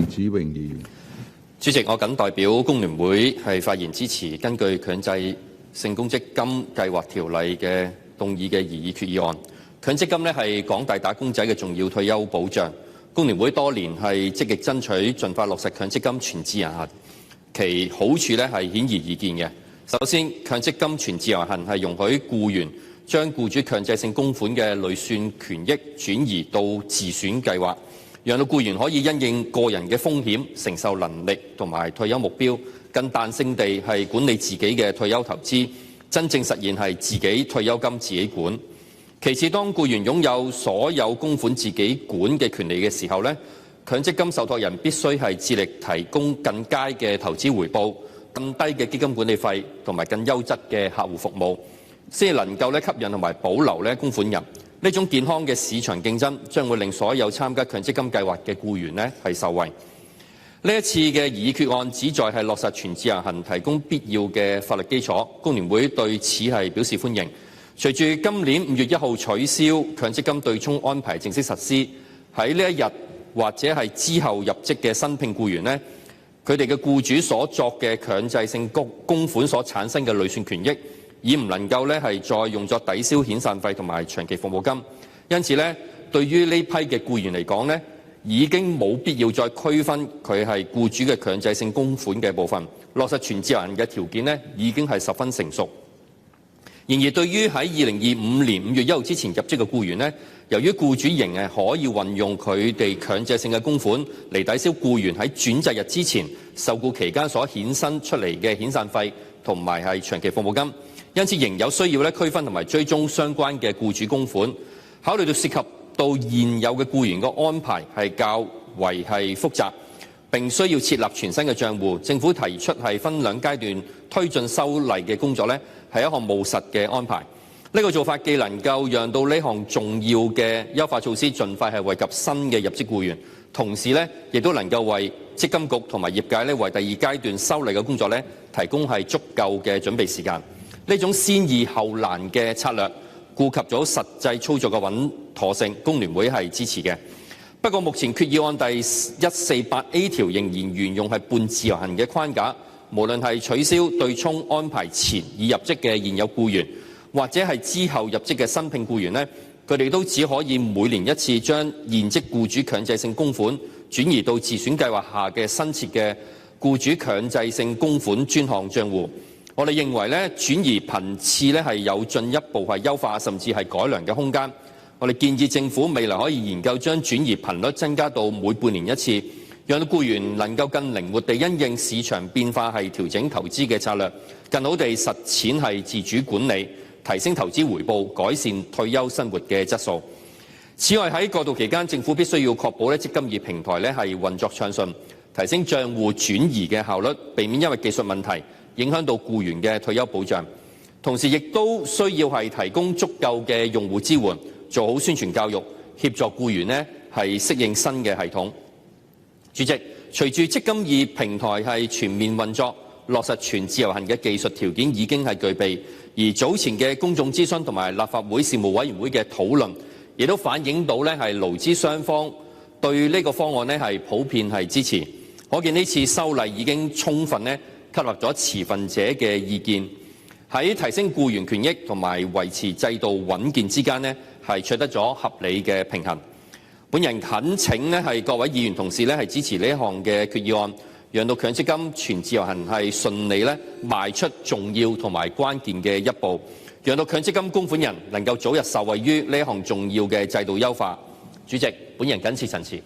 子榮議員。主席，我謹代表工聯會發言支持根據強制性公積金計劃條例嘅動議嘅擬議決議案。強積金係廣大打工仔嘅重要退休保障。工聯會多年積極爭取盡快落實強積金全自由行，其好處係顯而易見嘅。首先，強積金全自由行係容許僱員將僱主強制性供款嘅累算權益轉移到自選計劃，讓到僱員可以因應個人嘅風險、承受能力同埋退休目標，更彈性地管理自己嘅退休投資，真正實現係自己退休金自己管。其次，當僱員擁有所有供款自己管嘅權利嘅時候，強積金受託人必須致力提供更佳嘅投資回報、更低嘅基金管理費同埋更優質嘅客戶服務，先能夠吸引同埋保留供款人。呢種健康嘅市場競爭將會令所有參加強積金計劃嘅僱員受惠。呢一次嘅擬議決議案旨在落實全自由行，提供必要嘅法律基礎。工聯會對此表示歡迎。隨住今年5月1號取消強積金對沖安排正式實施，喺呢一日或者係之後入職嘅新聘僱員佢哋嘅僱主所作嘅強制性供款所產生嘅累算權益，已唔能夠再用作抵消遣散費同埋長期服務金。因此對於呢批嘅僱員嚟講已經冇必要再區分佢係僱主嘅強制性供款嘅部分。落實全自由行嘅條件已經係十分成熟。然而，對於喺2025年5月1號之前入職嘅僱員由於僱主仍係可以運用佢哋強制性嘅供款嚟抵消僱員喺轉制日之前受僱期間所衍生出嚟嘅遣散費同埋長期服務金，因此仍有需要區分同埋追蹤相關嘅僱主供款。考慮到涉及到現有嘅僱員嘅安排係較為複雜，並需要設立全新嘅帳戶，政府提出分兩階段推進修例嘅工作係一項務實嘅安排。呢個做法既能夠讓到呢項重要嘅優化措施盡快惠及新嘅入職僱員，同時亦都能夠為積金局同埋業界為第二階段修例嘅工作提供足夠嘅準備時間。呢種先易後難嘅策略，顧及咗實際操作嘅穩妥性，工聯會係支持嘅。不過，目前決議案第 148A 條仍然沿用半自由行嘅框架，無論係取消對沖安排前已入職嘅現有僱員，或者係之後入職嘅新聘僱員佢哋都只可以每年一次將現職僱主強制性供款轉移到自選計劃下嘅新設嘅僱主強制性供款專項帳戶。我哋認為轉移頻次係有進一步優化甚至係改良嘅空間。我哋建議政府未來可以研究將轉移頻率增加到每半年一次，讓到僱員能夠更靈活地因應市場變化調整投資嘅策略，更好地實踐自主管理，提升投資回報，改善退休生活嘅質素。此外，喺過渡期間，政府必須要確保積金易平台運作暢順，提升帳戶轉移嘅效率，避免因為技術問題影響到僱員嘅退休保障。同時，亦都需要提供足夠嘅用戶支援，做好宣傳教育，協助僱員適應新嘅系統。主席，隨住積金易平台全面運作，落實全自由行嘅技術條件已經具備，而早前嘅公眾諮詢同埋立法會事務委員會嘅討論，亦都反映到勞資雙方對呢個方案普遍支持。可見呢次修例已經充分吸納咗持份者嘅意見，喺提升僱員權益同埋維持制度穩健之間取得咗合理嘅平衡。本人懇請各位議員同事支持呢項嘅決議案，讓到強積金全自由行順利邁出重要同埋關鍵嘅一步，讓到強積金供款人能夠早日受惠於呢項重要嘅制度優化。主席，本人謹此陳辭。